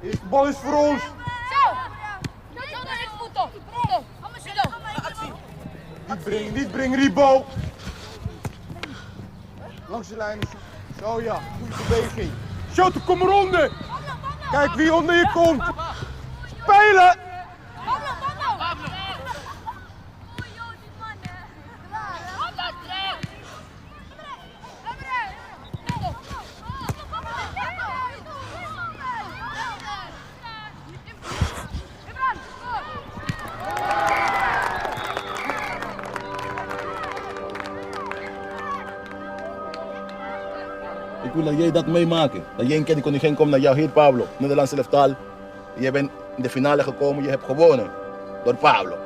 Eerste bal is voor ons. Niet brengen, die bal. Langs de lijn. Zo ja, goede beweging. Shot, kom eronder. Kijk wie onder je komt. Spelen. Ik wil dat jij dat meemaken. Dat jij een keer die koningin komt naar jou hier, Pablo. Nederlandse elftal. Je bent in de finale gekomen, je hebt gewonnen. Door Pablo.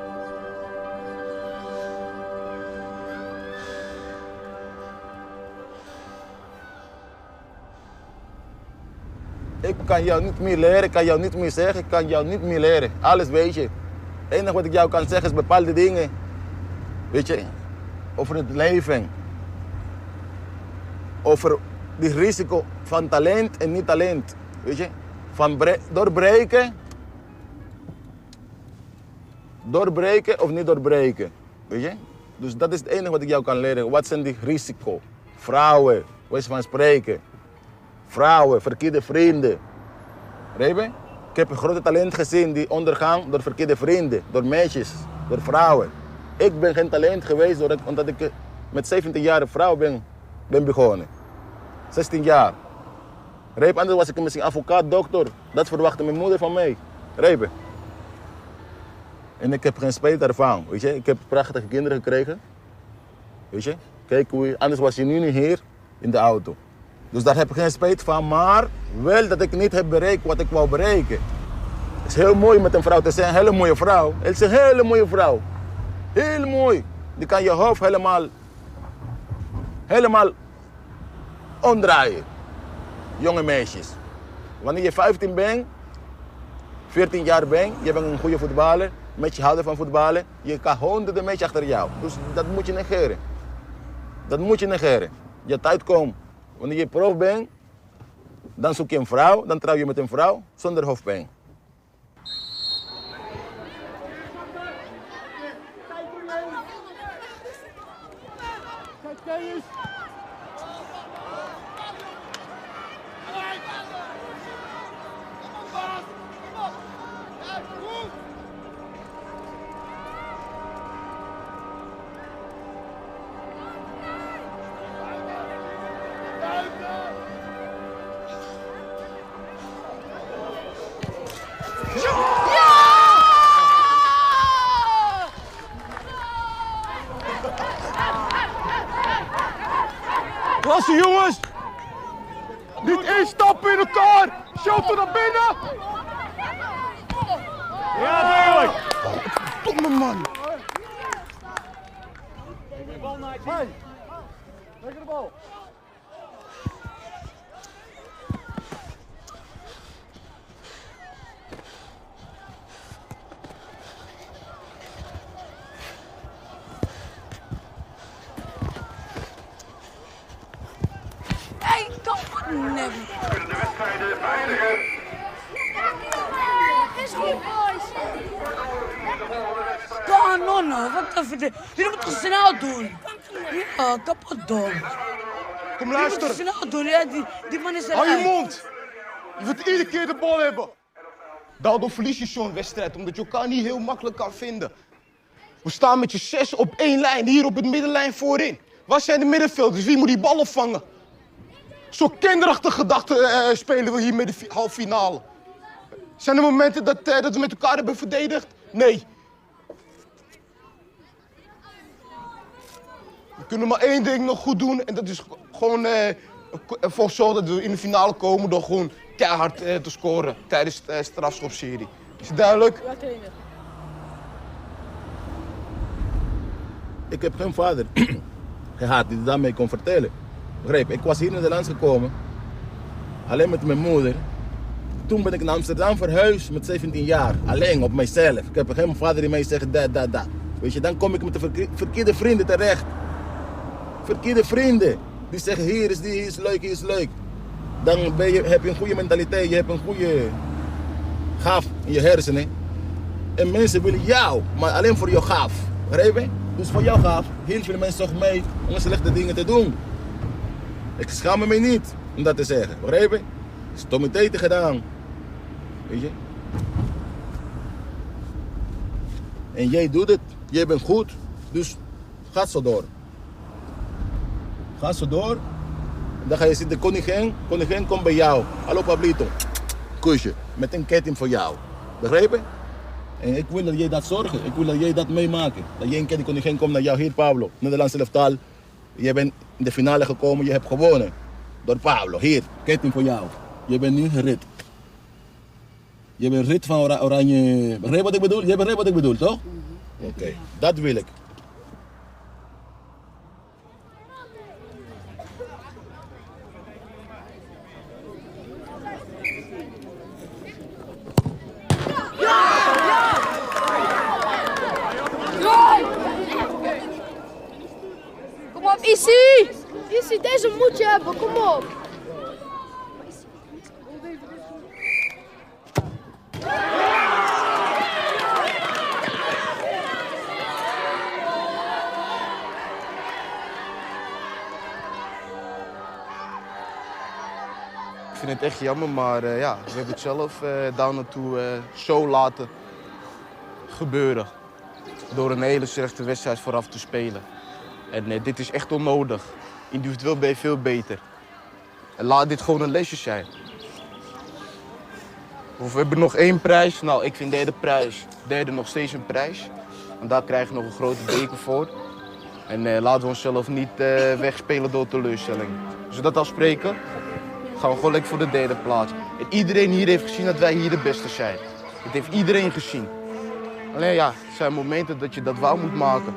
Ik kan jou niet meer leren, ik kan jou niet meer zeggen, ik kan jou niet meer leren. Alles weet je. Het enige wat ik jou kan zeggen is bepaalde dingen. Weet je, over het leven. Over het risico van talent en niet talent. Weet je, van doorbreken of niet doorbreken. Weet je? Dus dat is het enige wat ik jou kan leren. Wat zijn die risico? Vrouwen, wijze van spreken. Vrouwen, verkeerde vrienden. Begrijp je? Ik heb een grote talent gezien die ondergaan door verkeerde vrienden, door meisjes, door vrouwen. Ik ben geen talent geweest omdat ik met 17 jaar een vrouw ben begonnen. 16 jaar. Begrijp je? Anders was ik misschien advocaat, dokter. Dat verwachtte mijn moeder van mij. Begrijp je? En ik heb geen spijt daarvan. Weet je? Ik heb prachtige kinderen gekregen. Weet je? Kijk hoe anders was je nu niet hier in de auto. Dus daar heb ik geen spijt van, maar wel dat ik niet heb bereikt wat ik wou bereiken. Het is heel mooi met een vrouw te zijn, een hele mooie vrouw. Het is een hele mooie vrouw. Heel mooi. Die kan je hoofd helemaal omdraaien. Jonge meisjes. Wanneer je 15 bent, 14 jaar bent, je bent een goede voetballer, met je houden van voetballen, je kan honderden meisjes achter jou. Dus dat moet je negeren. Dat moet je negeren. Je tijd komt. Wanneer je prof bent, dan zoek je een vrouw, dan trouw je met een vrouw zonder hoofdpijn. Klasse jongens! Niet één stap in elkaar! Shoot naar binnen! Ja, duidelijk! Domme man! Hey! Leg de bal! Nee. Kunnen de wedstrijden veiliger. Is goed, boys. Kanon, wat even dit. Jullie moeten snel doen. Ja, kapot doen. Kom Jullie luister! moeten snel doen, ja, die man is Hou je eruit. mond! Je wilt iedere keer de bal hebben. Daardoor verlies je zo'n wedstrijd, omdat je elkaar niet heel makkelijk kan vinden. We staan met je 6 op 1 lijn, hier op het middenlijn voorin. Waar zijn de middenvelders? Wie moet die bal opvangen? Zo'n kinderachtige gedachte spelen we hier met de halve finale. Zijn er momenten dat we met elkaar hebben verdedigd? Nee. We kunnen maar één ding nog goed doen en dat is gewoon ervoor zorgen dat we in de finale komen door gewoon keihard te scoren tijdens de strafschopserie. Is het duidelijk? Ja, trainer. Ik heb geen vader gehad die daarmee kon vertellen. Begrijp je? Ik was hier in Nederland gekomen, alleen met mijn moeder. Toen ben ik naar Amsterdam verhuisd met 17 jaar, alleen op mijzelf. Ik heb geen vader die mij zegt dat. Weet je, dan kom ik met de verkeerde vrienden terecht. Verkeerde vrienden. Die zeggen hier is leuk, hier is leuk. Dan heb je een goede mentaliteit, je hebt een goede gaaf in je hersenen. En mensen willen jou, maar alleen voor jou gaaf. Begrijp je? Dus voor jou gaaf, heel veel mensen toch mee om slechte dingen te doen. Ik schaam me niet om dat te zeggen. Begrijp je? Stomme tijden gedaan. Weet je? En jij doet het. Jij bent goed. Dus ga zo door. Ga zo door. Dan ga je zien de koningin. Koningin komt bij jou. Hallo Pablito. Kusje. Met een ketting voor jou. Begrijp je? En ik wil dat jij dat zorgt. Ik wil dat jij dat meemaakt. Dat jij een keer de koningin komt naar jou. Hier Pablo. Nederlandse elftal. Je bent in de finale gekomen. Je hebt gewonnen. Door Pablo. Hier. Ketting voor jou. Je bent nu rit. Je bent rit van Oranje. Begrijp wat ik bedoel? Je begrijpt wat ik bedoel, toch? Oké. Dat wil ik. Kom op, Issy! Issy, deze moet je hebben, kom op. Ik vind het echt jammer, maar ja, we hebben het zelf daar naartoe zo laten gebeuren. Door een hele slechte wedstrijd vooraf te spelen. En dit is echt onnodig. Individueel ben je veel beter. En laat dit gewoon een lesje zijn. Of we hebben nog 1 prijs. Nou, ik vind derde nog steeds een prijs. Want daar krijg je nog een grote beker voor. En laten we onszelf niet wegspelen door teleurstelling. Als we dat afspreken, gaan we gewoon lekker voor de derde plaats. En iedereen hier heeft gezien dat wij hier de beste zijn. Dat heeft iedereen gezien. Alleen ja, het zijn momenten dat je dat waar moet maken.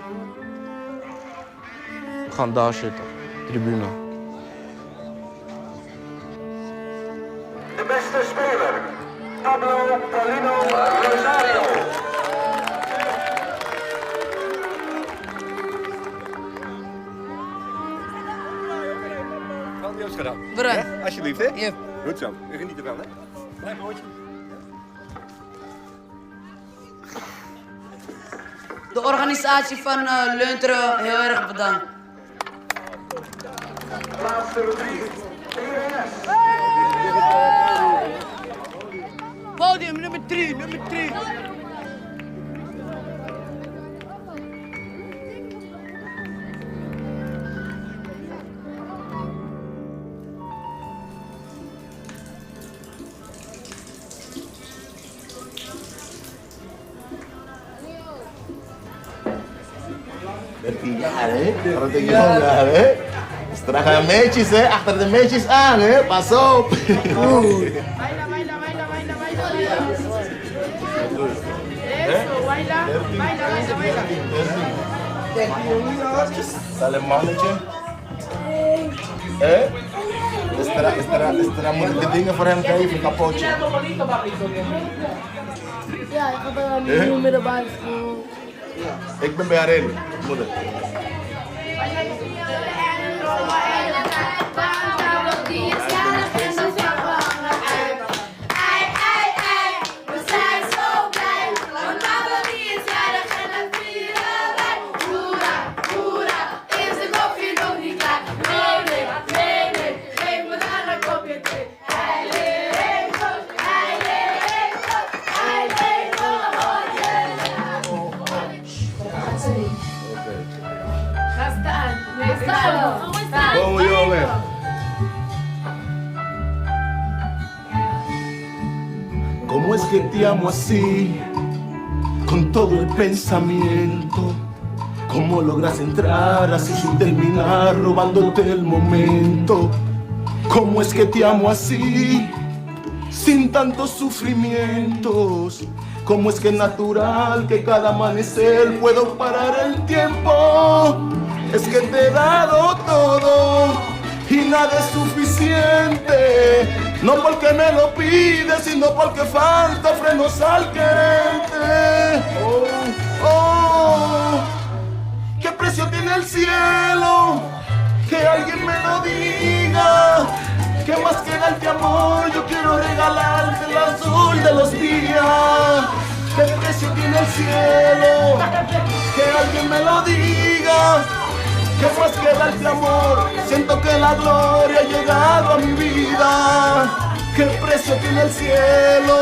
We gaan daar zitten, tribune. De beste speler, Pablo Paulino Rosario. Grandioos gedaan. Bedankt. Ja, alsjeblieft, hè? Ja. Goed zo. We genieten ervan, hè? Blijf mooi. De organisatie van Lunteren, heel erg bedankt. Laatste rubriek, TNS. Podium nummer 3, nummer 3. Grote jongen, hè? Strakke meisjes, hè? Achter de meisjes aan, hè? Pas op! Sale mannetje. Hè? Moet ik de dingen voor hem geven, kapotje? Ja, ik ga er nu middelbare school. Ik ben bij haar in, moeder. Kom jongen. ¿Cómo es que te amo así? Con todo el pensamiento. ¿Cómo logras entrar así sin terminar, robándote el momento? ¿Cómo es que te amo así? Sin tantos sufrimientos. ¿Cómo es que es natural que cada amanecer puedo parar el tiempo? Es que te he dado todo y nada es suficiente. No porque me lo pides, sino porque falta frenos al quererte. Oh, oh, ¿qué precio tiene el cielo? Que alguien me lo diga. ¿Qué más que darte amor? Yo quiero regalarte el azul de los días. cielo, que alguien me lo diga. Que más que darte amor, siento que la gloria ha llegado a mi vida. ¿Qué precio tiene el cielo?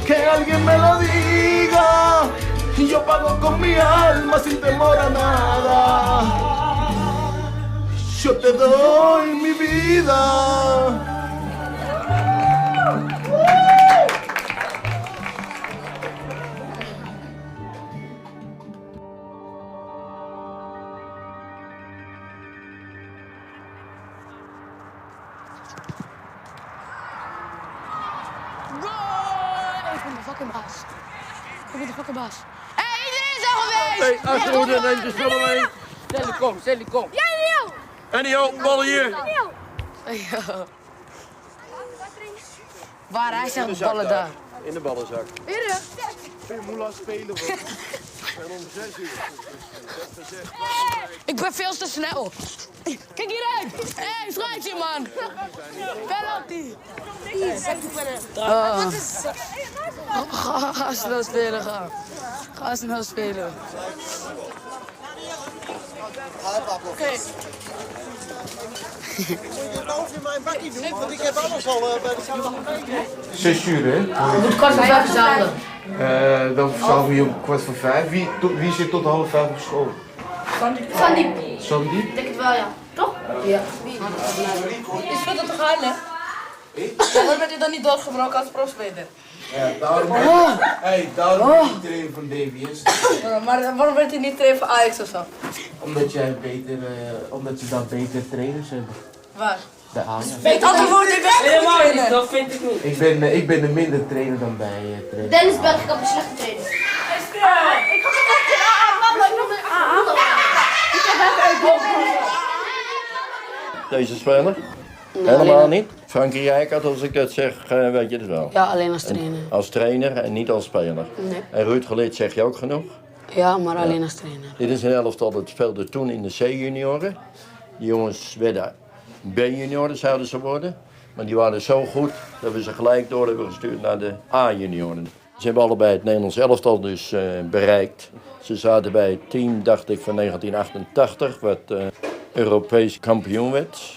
Que alguien me lo diga. Y yo pago con mi alma sin temor a nada. Yo te doy mi vida. Ik ben de fucking baas. Ik ben de fucking baas. Hé, iedereen is al geweest! Hey, Achterhoede, neem je spullen mee. Stelly, kom. Jij, Leo! En die ballen hier. Leo! Waar, hij zijn de ballen daar. In de ballenzak. Hier, Ik ben veel te snel. Kijk hieruit. Hé, schrijtje, man. Penalty. Ga snel spelen, ga. Ga snel spelen. Oké. 6 uur, hè? Je moet 4:15 verzamelen. Dan verzamel je om 4:45. Wie zit tot 4:30 op school? Sandiep. Sandy? Ik denk het wel, ja. Toch? Ja. Is goed om te gaan, hè? Waarom werd je dan niet doodgebroken als profspeler? Ja, daarom ben ik niet trainer van DVS. Maar waarom werd hij niet trainer van Ajax of zo? Omdat je dan beter trainers hebt. Waar? Bij Ajax. Het antwoord ik ben helemaal niet, dat vind ik niet. Ik ben een minder trainer dan bij trainer. Dennis Bergkamp is slechte trainer. Ik had het echt Deze speler? Helemaal niet. Frankie Rijkaard, als ik dat zeg, weet je het wel. Ja, alleen als trainer. Als trainer en niet als speler. Nee. En Ruud Gullit zeg je ook genoeg. Ja, maar alleen als trainer. Dit is een elftal dat speelde toen in de C-junioren. Die jongens werden B-junioren, zouden ze worden. Maar die waren zo goed dat we ze gelijk door hebben gestuurd naar de A-junioren. Ze hebben allebei het Nederlands elftal dus bereikt. Ze zaten bij het team, dacht ik, van 1988, wat Europees kampioen werd.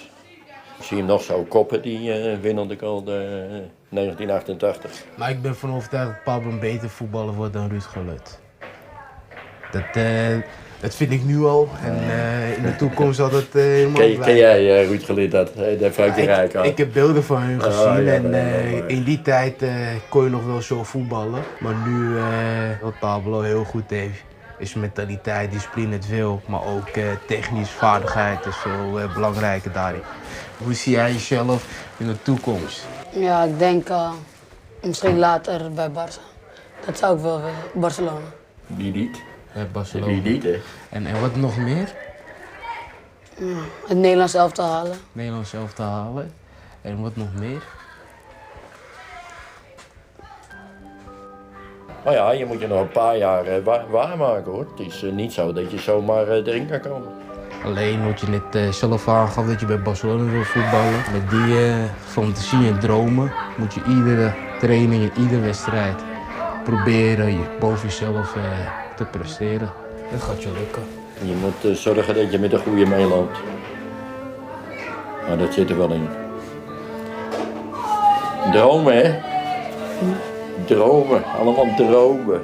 Ik zie hem nog zo koppen, die winnende goal 1988. Maar ik ben van overtuigd dat Pablo een beter voetballer wordt dan Ruud Gullit. Dat vind ik nu al. En in de toekomst zal dat helemaal Ken blijven. jij Ruud Gullit, dat Frankie Rijkaard? Ik heb beelden van hem gezien ja, en mooi. in die tijd kon je nog wel zo voetballen. Maar nu, wat Pablo heel goed heeft, is mentaliteit, discipline, het wil. Maar ook technisch vaardigheid is veel belangrijker daarin. Hoe zie jij jezelf in de toekomst? Ja, ik denk misschien later bij Barça. Dat zou ik wel willen. Barcelona. Wie niet? Barcelona. Wie niet, hè? En wat nog meer? Het Nederlands elftal halen. Nederland zelf te halen. En wat nog meer? Nou ja, je moet je nog een paar jaar waarmaken, hoor. Het is niet zo dat je zomaar erin kan komen. Alleen wat je net zelf aangaf dat je bij Barcelona wil voetballen. Met die fantasie en dromen moet je iedere training en iedere wedstrijd proberen je boven jezelf te presteren. Dat gaat je lukken. Je moet zorgen dat je met de goede meeloopt. Maar dat zit er wel in. Dromen, hè? Dromen, allemaal dromen.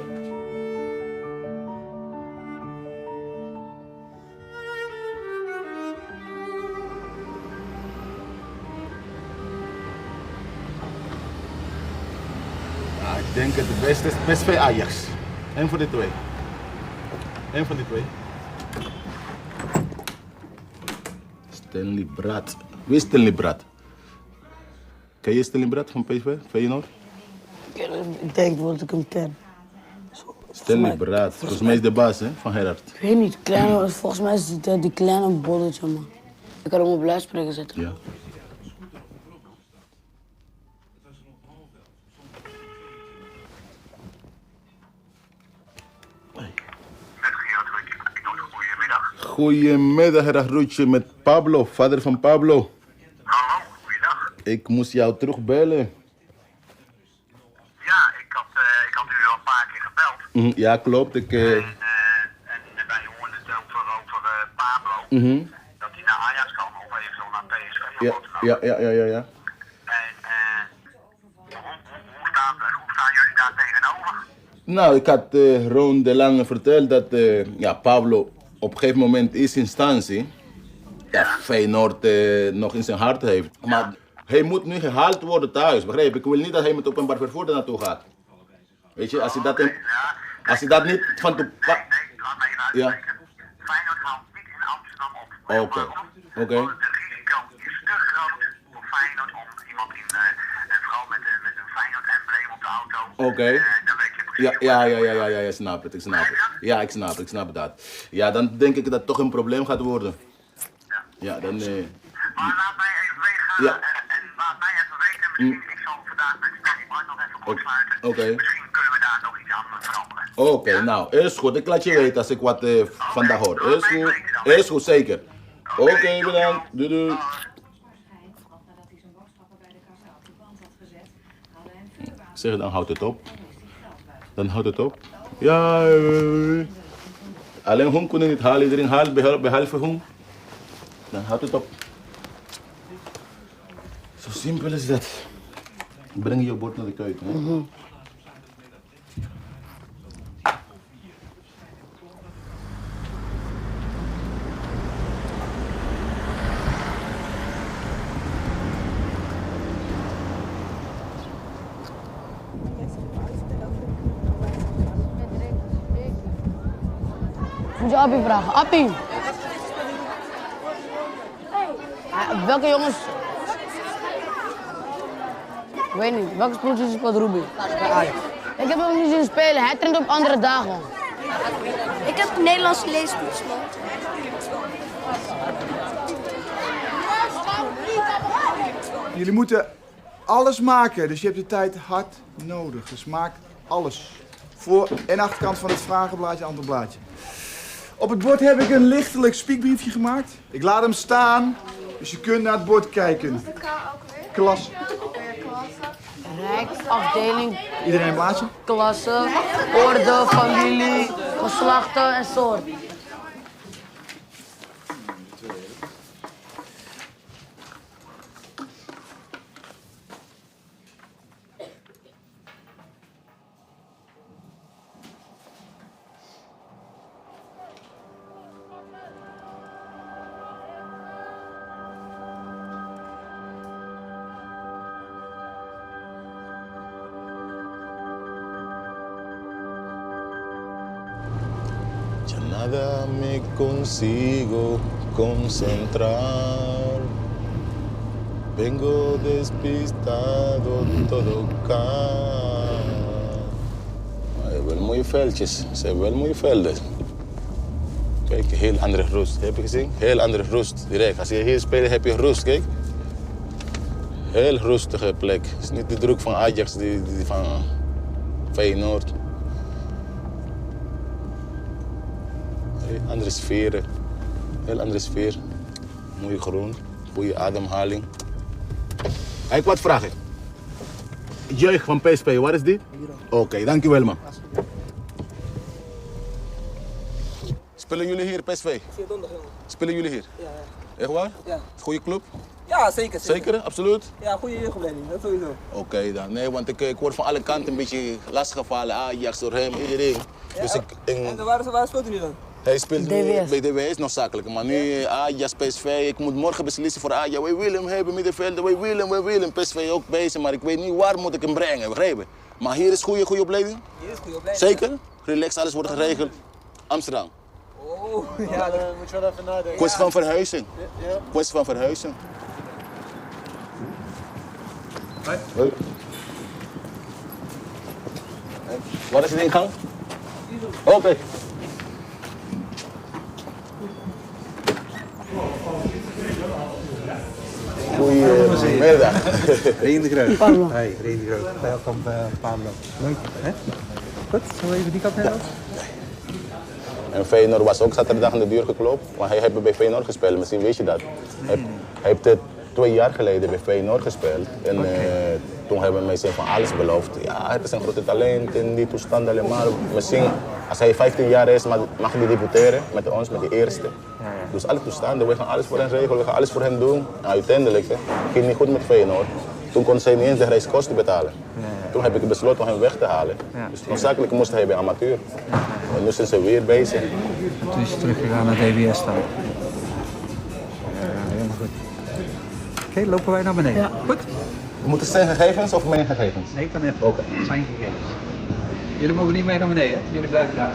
Ja, ik denk het beste is PSV Ajax. Eén van die twee. Eén van die twee. Stanley Brad. Wie is Stanley Brad? Ken je Stanley Brad van PSV? Feyenoord? Ik denk wel dat ik hem ken. Stanley Brad. Volgens mij is de baas, hè, van Gerard. Ik weet niet, volgens mij is het die kleine bolletje, man. Ik kan hem op luidspreker zetten. Ja. Goedemiddag, Gerard Roetje, met Pablo, vader van Pablo. Hallo, goeiedag. Ik moest jou terugbellen. Ja, ik had u al een paar keer gebeld. Ja, klopt. En wij hoorden het over Pablo. Dat hij naar Ajax kan of eventueel naar PSV. Ja. En hoe staan jullie daar tegenover? Nou, ik had Ron de Lange verteld dat Pablo op een gegeven moment in eerste instantie Feyenoord nog in zijn hart heeft. Maar hij moet nu gehaald worden thuis, begrijp je? Ik wil niet dat hij met openbaar vervoer er naartoe gaat. Weet je, als hij dat niet van Nee, laat mij even uitleggen. Feyenoord haalt niet in Amsterdam op. Oké. Want het risico is te groot voor Feyenoord om iemand en vooral met een Feyenoord-embleem op de auto. Oké. Dan weet je precies. Ja, snap het. Ja, ik snap dat. Ja, dan denk ik dat het toch een probleem gaat worden. Ja, dan... Maar laat mij even weten Ja. en laat mij even weten. Misschien, ik zal vandaag met Stanley Bart nog even kort sluiten. Oké. Misschien kunnen we daar nog iets aan veranderen. Oké, nou, is goed. Ik laat je weten als ik wat vandaag hoor. Is goed, zeker. Oké, bedankt. Doei. Zeg, dan houdt het op. Ja, alleen Hoen kon niet halen. Iedereen haalt behalve Hoen. Dan houdt het op. Zo simpel is dat. Breng je bord naar de keuken. Hè? Moet je Appie vragen. Appie! Welke jongens... Ik weet niet. Welke positie speelt Ruby? Ik heb hem niet zien spelen. Hij traint op andere dagen. Ik heb Nederlandse leespoes, man. Jullie moeten alles maken, dus je hebt de tijd hard nodig. Dus maak alles. Voor- en achterkant van het vragenblaadje, ander blaadje. Op het bord heb ik een lichtelijk spiekbriefje gemaakt. Ik laat hem staan, dus je kunt naar het bord kijken. Klas. Rijk, afdeling, Iedereen een blaadje? klasse, orde, familie, geslachten en soort. Ya nada me consigo concentrar. Vengo despistado, todo cae. Je wel mooie veldjes. Ze hebben wel mooie velden. Kijk, heel andere rust. Heb je gezien? Heel andere rust, direct. Als je hier speelt, heb je rust, kijk. Heel rustige plek. Het is niet de druk van Ajax, die van Feyenoord. Andere sferen, heel andere sfeer. Mooie groen, goede ademhaling. Ik wat vragen. Jeugd van PSV, waar is die? Oké, dankjewel man. Spelen jullie hier PSV? Spelen jullie hier? Ja. Echt waar? Ja. Goede club? Ja, zeker. Zeker, absoluut? Ja, goede jeugdopleiding, dat sowieso. Oké dan, nee, want ik word van alle kanten een beetje lastiggevallen. Ajax door hem, iedereen. Ja, Dus en waar speelt u nu dan? Hij speelt nu DWS. bij DWS nog zakelijk, maar nu Ajax, PSV. Ik moet morgen beslissen voor Ajax. Wij willen hem hebben, middenvelder, wij willen. PSV ook bezig, maar ik weet niet waar moet ik hem brengen, begrepen? Maar hier is goede opleiding? Hier is goede opleiding. Zeker? Relax, alles wordt geregeld. Amsterdam. Oh, ja, dan moet je wel even nadenken. Kwestie van verhuizing. Ja. Kwestie van verhuizing. Hoi. Hoi. Waar is de ingang? Oké. Goedemiddag. Reen de Groot. Pablo. Hey, Reen de Groot. Welkom Pablo. Leuk, hè? Goed, zullen we even die kant heen? En Feyenoord was ook zaterdag in de deur geklopt, maar hij heeft bij Feyenoord gespeeld, misschien weet je dat. Hij heeft 2 jaar geleden bij Feyenoord gespeeld. En toen hebben we mij van alles beloofd. Ja, het is een grote talent in die toestand alleen maar. Misschien als hij 15 jaar is, mag hij debuteren met ons, met de eerste. Dus alle toestanden, we gaan alles voor hen regelen, we gaan alles voor hen doen. En uiteindelijk ging het niet goed met Feyenoord. Toen kon zij niet eens de reiskosten betalen. Toen heb ik besloten om hem weg te halen. Dus noodzakelijk moest hij bij amateur. En nu zijn ze weer bezig. En toen is hij teruggegaan naar DWS dan. Helemaal goed. Oké, lopen wij naar beneden. Ja. Goed? Moeten zijn gegevens of mijn gegevens? Nee, kan even. Oké. Zijn gegevens. Jullie mogen niet mee naar beneden. Jullie blijven daar.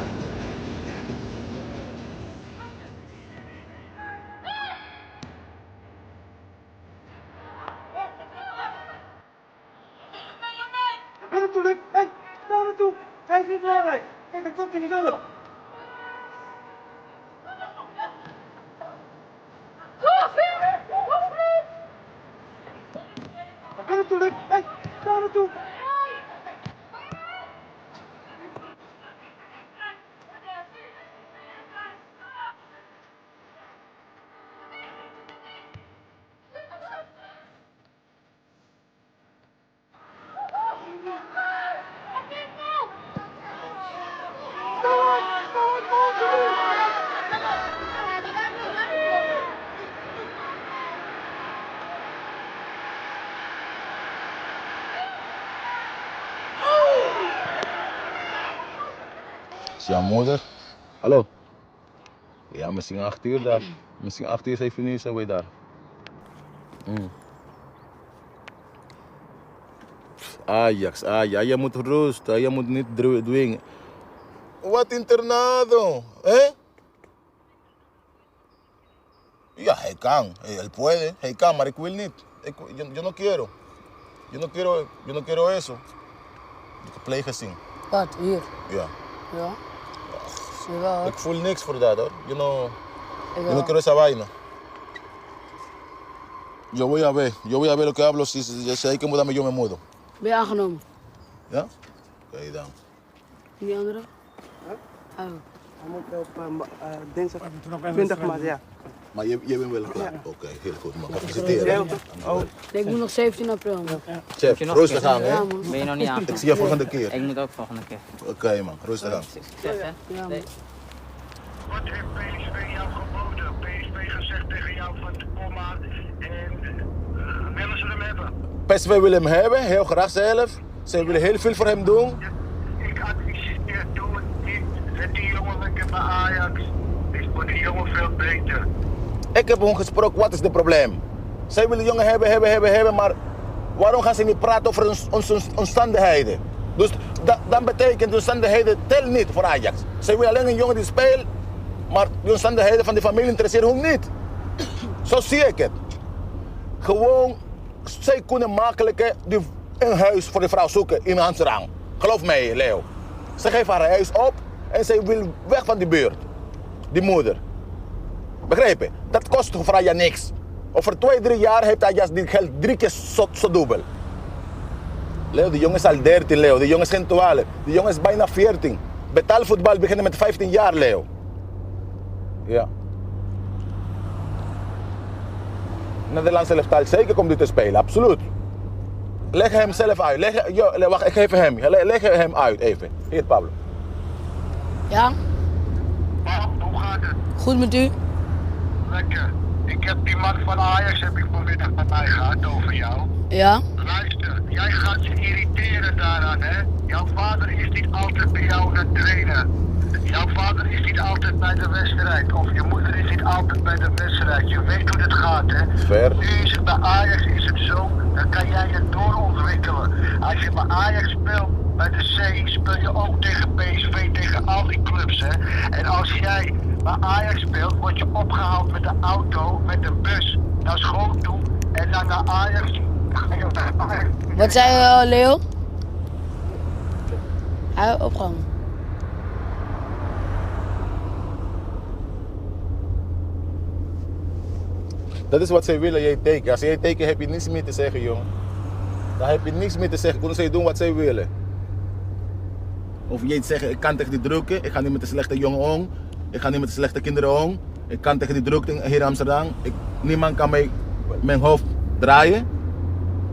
Is jouw moeder? Hallo? Ja, misschien 8 uur daar. Misschien 8 uur, 7 uur zijn we daar. Ajax, je moet rust, je moet niet dwingen. Wat internado, hè? Ja, hij kan, hij puede, hij kan, maar ik wil niet. Yo no quiero. Yo no quiero eso. Ik heb pleeggezien. Wat, hier? Ja. Ja. Zie je wel, hoor. Ik voel niks voor dat hoor. Yo no quiero esa vaina. Yo voy a ver lo que hablo, si hay que mudarme yo me mudo. Ben je aangenomen? Ja? Oké dan. En die andere? Hij moet op dinsdag 20 maart, ja. Maar je bent wel klaar? Oké, heel goed man. Gefeliciteerd. Nee, ik moet nog 17 april, man. Chef, rustig aan hè? Ja, man. Ben je nog niet aan? Ik zie je volgende keer. Ik moet ook volgende keer. Oké man, rustig aan. Succes hè? Ja, man. Wat heeft PSV jou geboden? PSV gezegd tegen jou van kom maar en willen ze hem hebben? PSV wil hem hebben, heel graag zelf. Ze willen heel veel voor hem doen. Ik adviseer, doe het niet. Zet die jongen lekker bij Ajax. Is voor die jongen veel beter. Ik heb hem gesproken, wat is het probleem? Zij willen jongen hebben, maar waarom gaan ze niet praten over onze omstandigheden? Dus dan betekent de omstandigheden tel niet voor Ajax. Zij willen alleen een jongen die speelt, maar de omstandigheden van de familie interesseren hem niet. Zo zie ik het. Gewoon, zij kunnen makkelijk een huis voor de vrouw zoeken in Amsterdam. Geloof mij, Leo. Ze geven haar huis op en zij wil weg van die buurt. Die moeder. Begrijp je? Dat kost voor Ajax niks. Over 2-3 jaar heeft Ajax dit geld 3 keer zo dubbel. Leo, die jongen is al 13, Leo. Die jongen is geen 12. Die jongen is bijna 14. Betaalvoetbal beginnen met 15 jaar, Leo. Ja. Nederlandse elftal zeker komt hij te spelen, absoluut. Leg hem zelf uit. Wacht, ik geef hem. Leg hem uit even. Hier, Pablo. Ja? Hoe gaat het? Goed met u? Lekker. Ik heb die man van Ajax heb ik vanmiddag bij mij gehad over jou. Ja? Luister, jij gaat je irriteren daaraan, hè? Jouw vader is niet altijd bij jou aan het trainen. Jouw vader is niet altijd bij de wedstrijd. Of je moeder is niet altijd bij de wedstrijd. Je weet hoe het gaat, hè? Ver. Nu is het bij Ajax is het zo, dan kan jij je doorontwikkelen. Als je bij Ajax speelt, bij de C, speel je ook tegen PSV, tegen al die clubs, hè? En als jij bij Ajax speelt, word je opgehaald met de auto, met de bus, naar school toe en dan naar Ajax. Wat zei je, Leo? Hij opgehangen. Dat is wat zij willen, jij teken. Als jij teken heb je niets meer te zeggen, jongen. Dan heb je niks meer te zeggen. Kunnen zij doen wat zij willen. Of jij te zeggen, ik kan tegen die drukken. Ik ga niet met de slechte jongen om. Ik ga niet met de slechte kinderen om. Ik kan tegen die drukte hier in Amsterdam. Niemand kan mijn hoofd draaien.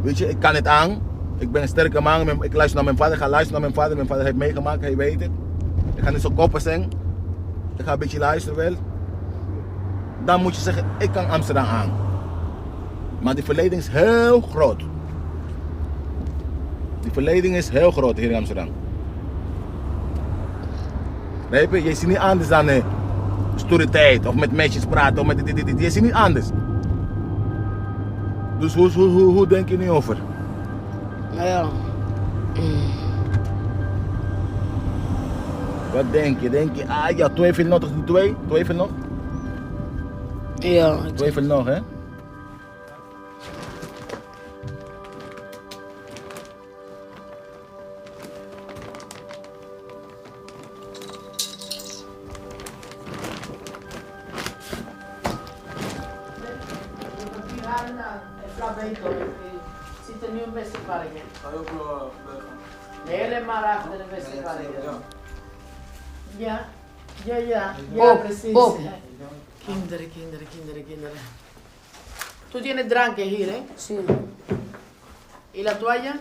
Weet je, ik kan het aan. Ik ben een sterke man. Ik luister naar mijn vader. Ik ga luisteren naar mijn vader. Mijn vader heeft meegemaakt, hij weet het. Ik ga niet zo koppen zijn. Ik ga een beetje luisteren wel. Dan moet je zeggen, ik kan Amsterdam aan. Maar die verleiding is heel groot. Die verleiding is heel groot hier in Amsterdam. Begrijp je? Je ziet niet anders dan storiteit of met meisjes praten of met dit. Je ziet niet anders. Dus hoe denk je nu over? Ja. Wat denk je? Denk je, ja, twijfel nog die twee? Twijfel nog? Ja. Twijfel nog, hè? Zit er nu een beste varken? Nee, maar achter de beste varken. Ja, precies. Kinderen. Tú tienes tranque hier, ¿eh? Sí. ¿Y la toalla?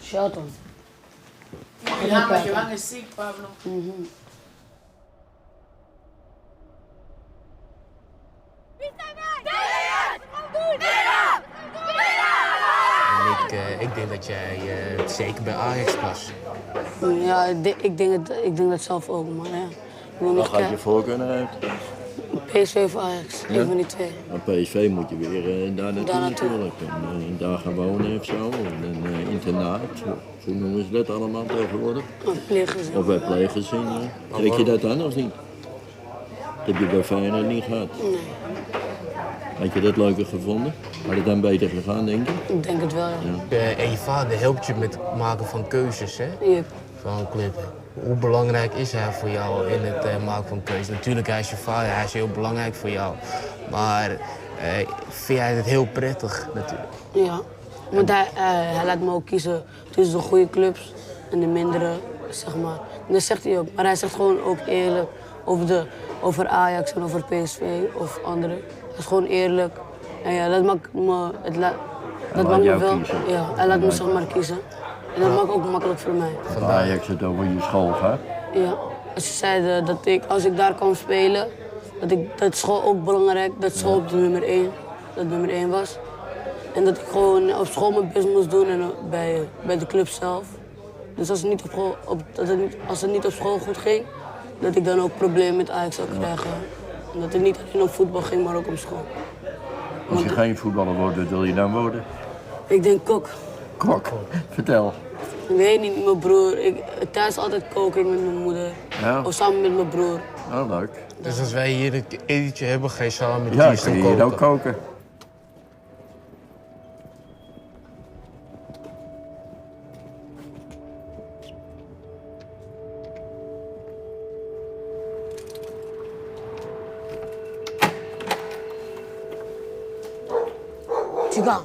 Shelton. Ja, maar je wang is ziek, Pablo. Ik denk dat jij zeker bij Ajax past. Ja, ik denk dat zelf ook, maar ja. Waar gaat je voorkeur uit? PSV of Ajax, een van die twee. Maar PSV moet je weer daar naartoe natuurlijk. En daar gaan wonen of zo. En een internaat. Hoe noemen ze dat allemaal tegenwoordig? Pleeggezin. Of bij pleeggezin. Kijk je dat aan of niet? Dat heb je bij Feyenoord niet gehad. Nee. Had je dat leuker gevonden? Had het dan beter gegaan, denk je? Ik denk het wel, ja. En je vader helpt je met het maken van keuzes, hè? Yep. Van een club. Hoe belangrijk is hij voor jou in het maken van keuzes? Natuurlijk, hij is je vader, hij is heel belangrijk voor jou. Maar vind jij het heel prettig, natuurlijk? Ja, want hij laat me ook kiezen tussen de goede clubs en de mindere, zeg maar. En dat zegt hij ook. Maar hij zegt gewoon ook eerlijk over Ajax en over PSV of anderen. Hij is gewoon eerlijk. En ja, dat maakt me, dat maakt me wel. Kiezen. Ja, hij laat me zeg maar kiezen. En dat maakt ook makkelijk voor mij. Van Ajax het over je school gaat? Ja, ze zeiden dat als ik daar kan spelen, dat school ook belangrijk, dat school op de nummer 1 was. En dat ik gewoon op school mijn best moest doen en bij de club zelf. Dus als het niet op school goed ging, dat ik dan ook problemen met Ajax zou krijgen. En dat het niet alleen om voetbal ging, maar ook om school. Als je geen voetballer wordt, wat wil je dan worden? Ik denk kok. Kok? Vertel. Ik weet niet, mijn broer. Thuis altijd koken ik met mijn moeder. Ja. Of samen met mijn broer. Oh, leuk. Dus als wij hier een etentje hebben, ga je samen met Ja, die kun je hier ook koken. Chica.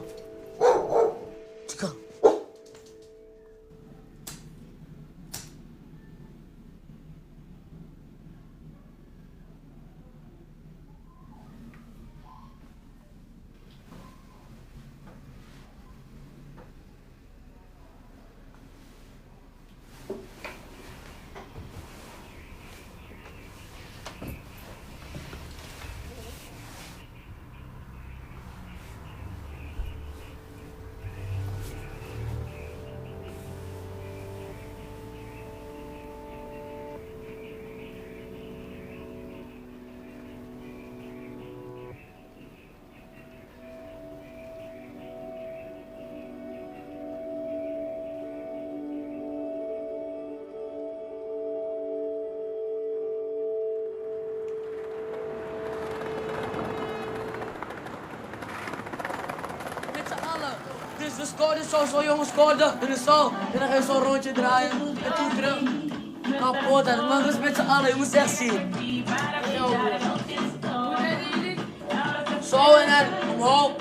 Dus we scoorden zo'n jongen scoorde in de zo. En dan ga je zo'n rondje draaien en toen terug. Kapot, dat man is met z'n allen, je moet het echt zien. Zo en dan omhoog.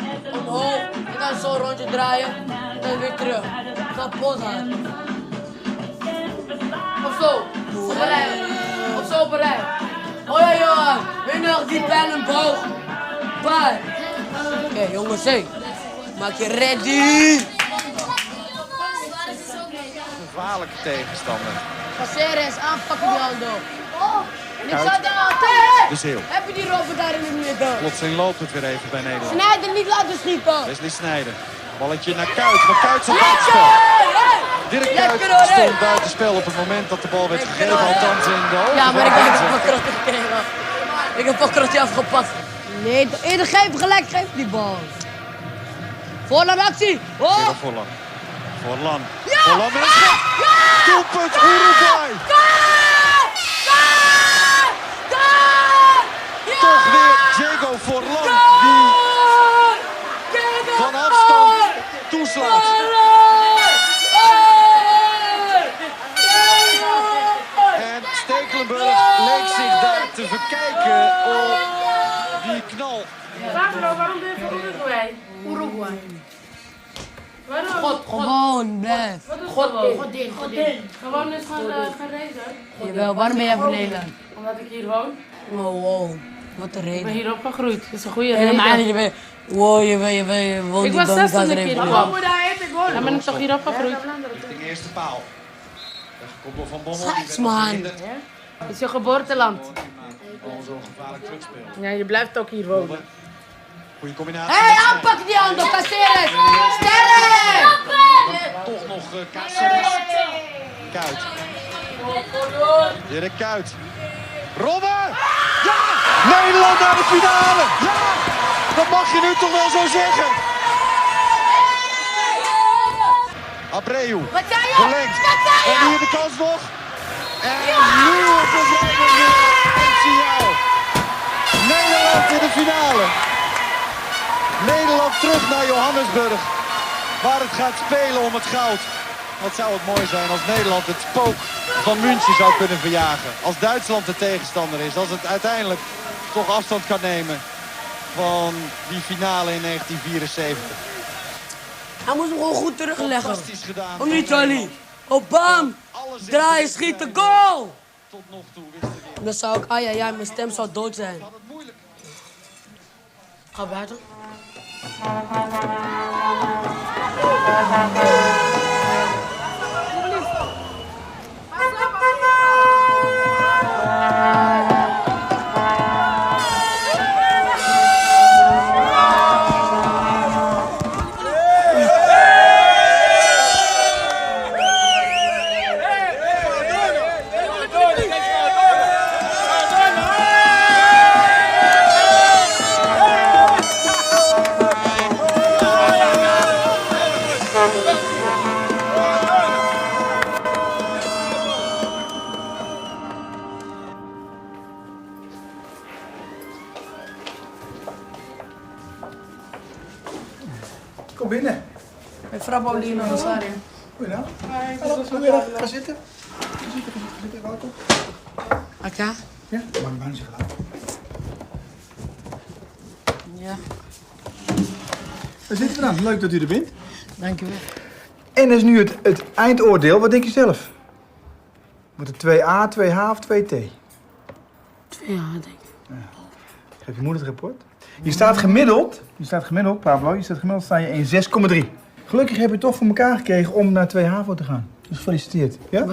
En dan zo'n rondje draaien en dan weer terug. Kapot hard. Of zo, op een rij. Oh ja, Johan. Weet je nog, die pijl en boog? Paar. Oké, jongens, hé. Maak je ready. Gevaarlijke tegenstander. Caceres, aanpakken die Aldo. En ik Kuit. zat daar altijd. De Zeeuw. Heb je die robber daar in het midden? Plotseling loopt het weer even bij Nederland. Snijder, niet laten schieten. Wesley Sneijder. Balletje naar Kuit, maar Kuit staat buitenspel. Dirk Kuit stond buitenspel op het moment dat de bal werd gegeven, althans in de ogen. Ja, maar ik heb van een krotje gekregen. Ik heb een krotje afgepakt. Nee, eerder geef die bal. Voorland actie. Oh. Forlan. Forlan. Ja! Forlan met een schot. Doelpunt Uruguay. Toch weer Diego Forlan die van afstand toeslaat. En Stekelenburg leek zich daar te verkijken op die knal. Pablo, waarom ben je voor Uruguay? Uruguay. Waarom? Gewoon, blijf. Wat is Godin? Gewoon is gaan reizen? Jawel, waarom ben jij van Nederland? Omdat ik hier woon. Oh, wow. Wat een Ik ben reden. hier opgegroeid. Dat is een goede Helemaal niet. reden. Wow, je woont Ik was in 16 Dominicaan keer. Republiek. Ja, maar ik toch hier opgegroeid. Richting eerste paal. Weggekopt door Van Bommel. Scheidsman. Het is je geboorteland. Al zo gevaarlijk terugspelen. Ja, je blijft ook hier wonen. Goeie combinatie. Hé, aanpak die handen, Caceres! Sterren! Toch nog Caceres. Kuit. Dirk Kuit. Robben! Ja! Nederland naar de finale! Ja! Dat mag je nu toch wel zo zeggen. Abreu. Verlengd. En hier de kans nog. En nu op de signaal. Nederland in de finale. Nederland terug naar Johannesburg. Waar het gaat spelen om het goud. Wat zou het mooi zijn als Nederland het spook van München zou kunnen verjagen. Als Duitsland de tegenstander is. Als het uiteindelijk toch afstand kan nemen van die finale in 1974. Hij moest hem gewoon goed terugleggen. Fantastisch gedaan. Om niet, Charlie. Op bam! Draai, schieten, goal! Tot nog toe wist ik. Dan zou ik, ja, mijn stem zou dood zijn. Ga buiten. Kom binnen. Met vrouw Paulino Rosario. Goedenavond. Hallo, goedemiddag. Ga zitten. Ga zitten, welkom. Aka? Ja, mag bijna zeggen laat. Ja. Daar zitten we dan. Leuk dat u er bent. Dank u wel. En dat is nu het eindoordeel. Wat denk je zelf? Wordt het 2A, 2H of 2T? 2A, denk ik. Geef je moeder het rapport. Je staat gemiddeld, Pablo, sta je in 6,3. Gelukkig heb je het toch voor elkaar gekregen om naar 2 HAVO te gaan. Dus gefeliciteerd. Ja?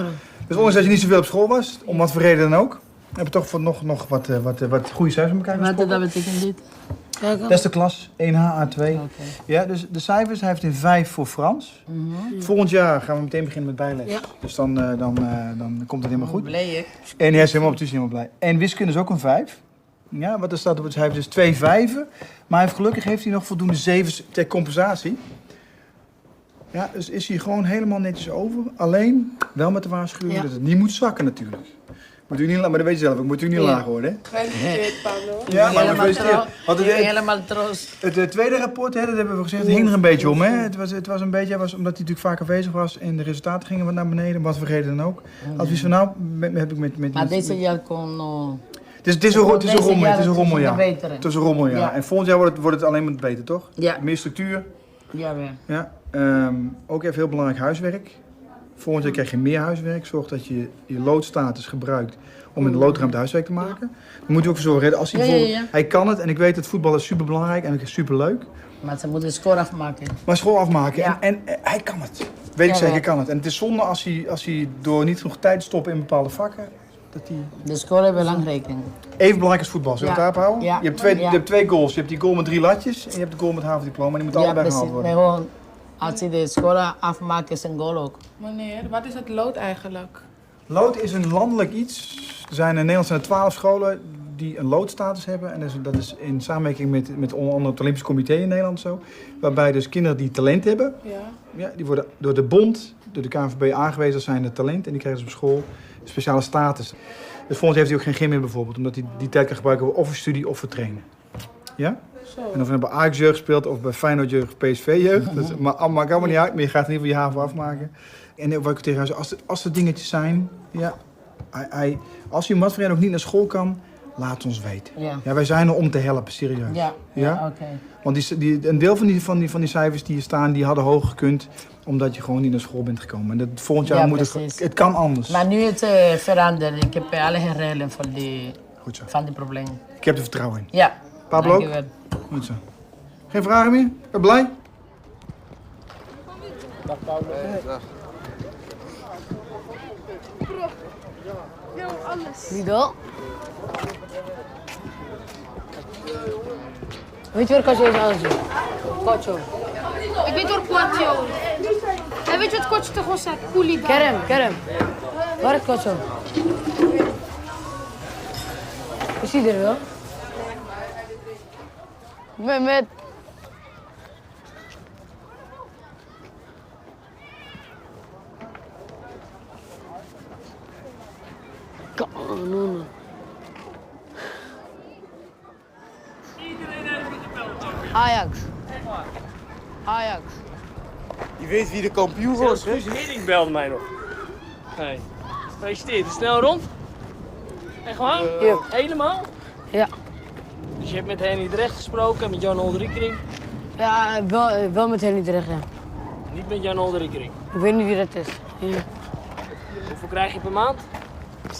Dus ondanks dat je niet zoveel op school was, om wat voor reden dan ook, heb je toch voor nog wat goede cijfers voor elkaar gesproken. Wat betekent dit? Dat is de klas, 1H, A2. Ja, dus de cijfers, hij heeft een 5 voor Frans. Volgend jaar gaan we meteen beginnen met bijles. Ja. Dus dan komt het helemaal goed. Blij, hè? En hij is helemaal blij. En wiskunde is ook een 5. Ja, wat er staat op het cijfer, dus 2 vijven. Maar gelukkig heeft hij nog voldoende 7's ter compensatie. Ja, dus is hij gewoon helemaal netjes over. Alleen wel met de waarschuwing dat het niet moet zakken natuurlijk. Moet u niet, maar dat weet je zelf ook, moet u niet laag worden, hè? Gefeliciteerd, Pablo. Ja, maar gefeliciteerd. Helemaal troost. Het tweede rapport, hè, dat hebben we gezegd, hing er een beetje om. Hè? Het was een beetje, omdat hij natuurlijk vaak afwezig was en de resultaten gingen wat naar beneden, wat voor reden dan ook. Als we van nou, heb ik met Maar deze jaar kon... Het is een rommel, ja. Beter. Het is een rommel, ja. En volgend jaar wordt het alleen maar beter, toch? Ja. Meer structuur. Ja, weer. Ja. Ook even heel belangrijk huiswerk. Volgend jaar krijg je meer huiswerk. Zorg dat je je loodstatus gebruikt om in de loodruimte huiswerk te maken. Dan moet je ook voor zorgen, als hij bijvoorbeeld... Hij kan het en ik weet dat voetbal is super belangrijk en super leuk. Maar ze moeten de score afmaken. Maar school afmaken en hij kan het. Weet ik zeker, kan het. En het is zonde als hij door niet genoeg tijd te stoppen in bepaalde vakken. Dat hij... De score is belangrijk. Even belangrijk als voetbal, zullen we het daarop houden? Ja. Je hebt twee goals. Je hebt die goal met 3 latjes en je hebt de goal met havendiploma. Die moet allebei gehaald worden. Ja, precies. Als hij de score afmaakt is een goal ook. Meneer, wat is het lood eigenlijk? Lood is een landelijk iets. Er zijn in Nederland 12 scholen die een loodstatus hebben. En dat is in samenwerking met onder andere het Olympisch Comité in Nederland zo. Waarbij dus kinderen die talent hebben, die worden door de bond, door de KNVB aangewezen als zijnde talent. En die krijgen dus op school een speciale status. Dus volgens heeft hij ook geen gym meer bijvoorbeeld. Omdat hij die tijd kan gebruiken of voor studie of voor trainen. Ja? Zo. En of hij bij Ajax jeugd speelt of bij Feyenoord jeugd of PSV jeugd. Dat maakt allemaal niet uit, maar je gaat in ieder geval je haven afmaken. En wat ik tegen hem zei, als er dingetjes zijn, als je matvereniging ook niet naar school kan, laat ons weten. Ja, wij zijn er om te helpen, serieus. Ja, oké. Want een deel van die cijfers die hier staan, die hadden hoger gekund, omdat je gewoon niet naar school bent gekomen. En dat volgend jaar moet het kan anders. Maar nu het veranderd. Ik heb alle regelen van die probleem. Ik heb er vertrouwen in. Ja. Pablo ook? Goed zo. Geen vragen meer? Ben je blij? Dag Pablo. Dag. Wie dat? Weet je waar Kotjo is alles doen? Kotjo. Ik weet waar Kotjo. En weet je wat Kotjo toch was? Koulibaly. Kerem. Waar is Kotjo? Is hij er wel? Mehmet. Kanon. Ajax. Je weet wie de kampioen wordt, hè? Guus Hiddink belde mij nog. Hey. Gefeliciteerd. Snel rond? Echt waar? Ja. Helemaal? Ja. Dus je hebt met Henny Drecht gesproken, met Jan Olderikering? Ja, wel met Henny Drecht, ja. Niet met Jan Olderikering? Ik weet niet wie dat is. Ja. Hoeveel krijg je per maand?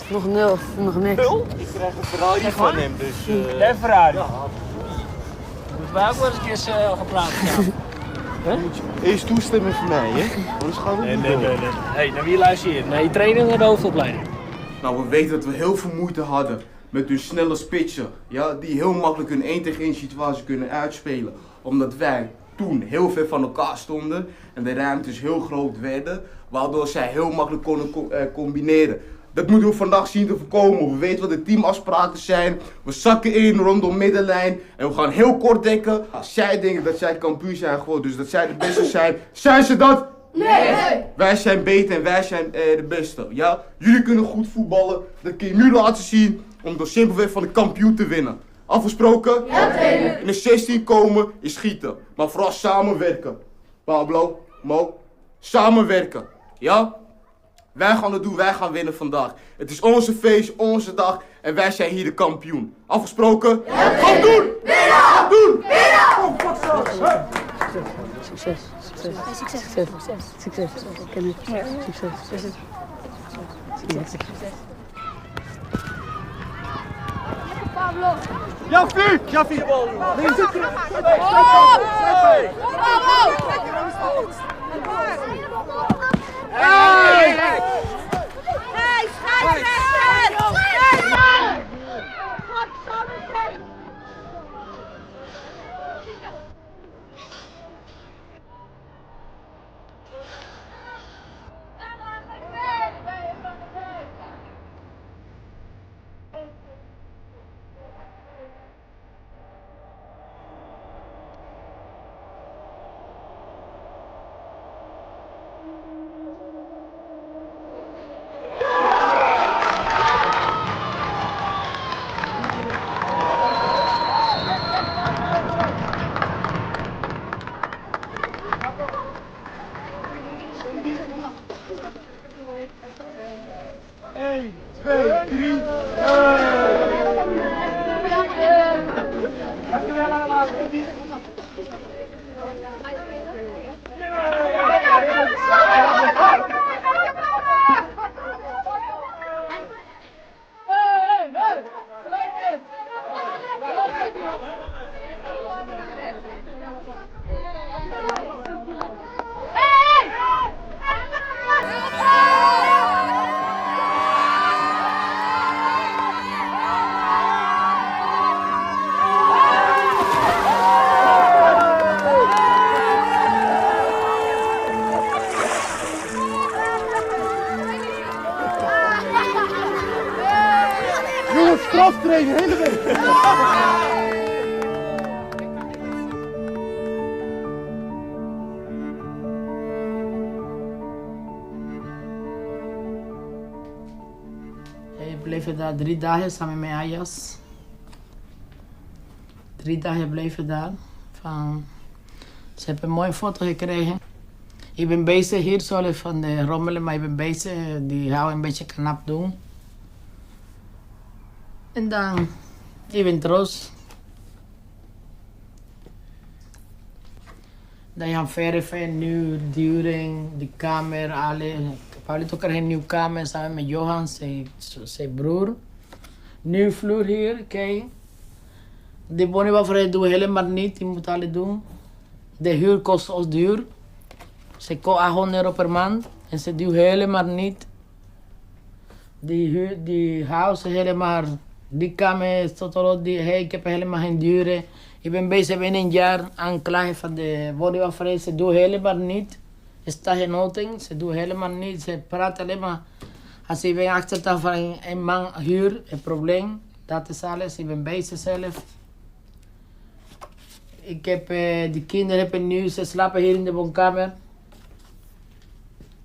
Nog 0, nog niks. 0? Ik krijg een Ferrari van hem, dus... Jij hebt Ferrari? Ja. Moeten wij ook wel eens een keer gepraat gaan? Eerst toestemming voor mij, hè? Anders gaan we niet door. Nee. Hey, naar wie luister je? Naar je trainer naar de hoofdopleiding? Nou, we weten dat we heel veel moeite hadden met hun snelle spitsen. Ja, die heel makkelijk een 1-tegen-1 situatie kunnen uitspelen. Omdat wij toen heel ver van elkaar stonden en de ruimtes heel groot werden. Waardoor zij heel makkelijk konden combineren. Dat moeten we vandaag zien te voorkomen. We weten wat de teamafspraken zijn. We zakken in rondom middenlijn en we gaan heel kort dekken. Als zij denken dat zij kampioen zijn geworden, dus dat zij de beste zijn ze dat? Nee! Wij zijn beter en wij zijn de beste. Ja? Jullie kunnen goed voetballen. Dat kun je nu laten zien om door simpelweg van de kampioen te winnen. Afgesproken? Ja, trainer. In de 16 komen is schieten. Maar vooral samenwerken. Pablo, Mo, samenwerken. Ja? Wij gaan het doen, wij gaan winnen vandaag. Het is onze feest, onze dag en wij zijn hier de kampioen. Afgesproken? Ja, gaan doen! Winnen! Gaan doen! Winnen! Succes. Pablo. Jaffie! Hey, been, hele been. We bleven daar 3 dagen samen met Ajas. 3 dagen bleven daar. Ze hebben een mooie foto gekregen. Ik ben bezig hier zo van de rommelen, maar ik ben bezig. Die hou een beetje knap doen. En dan, ik ben trots. Dan gaan verven, nu during, de kamer, alle. Paulito krijgt een nieuwe kamer samen met Johan, zijn broer. Nieuw vloer hier, kijk. De woningbouwvrij doen we helemaal niet, die moet alle doen. De huur kost ons duur. Ze kost €800 per maand en ze doen helemaal niet. Die huis helemaal, die kamer, ik heb helemaal geen duren. Ik ben bezig in een jaar aanklagen van de woningbouwvrij, ze doen helemaal niet. Er staat geen noting, ze doen helemaal niet. Ze praten alleen maar. Als je bent achter van een man huur, een probleem, dat is alles. Ik ben bezig zelf. Ik heb de kinderen hebben nu, ze slapen hier in de woonkamer.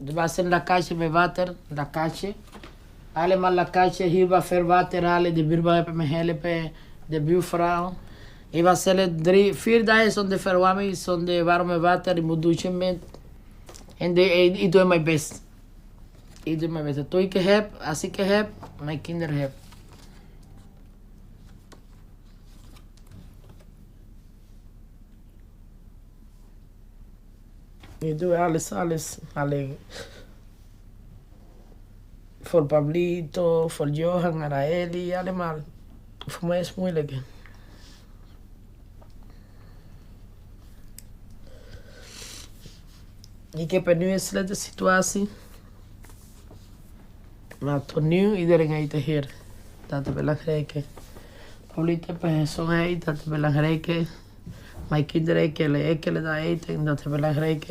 Er was een lekkage met water, lekkage. Allemaal lekkage, hier was veel water halen, de buurman hebben me helpen, de buurvrouw. Ik was zelf 4 dagen zonder verwarming, zonder warme water, ik moet douchen met. En ik doe mijn best. Ik doe mijn best. Toen ik heb, als ik heb, mijn kinderen heb. Ik doe alles. Alleen. Voor Pablito, voor Johan, Araeli, allemaal. Voor mij is het moeilijk. Ik heb nu een slechte situatie. Maar tot nu, iedereen eet hier. Dat is belangrijk. Paulito heeft gezondheid, dat is belangrijk. Mijn kinderen ekelen dat eten, dat is belangrijk.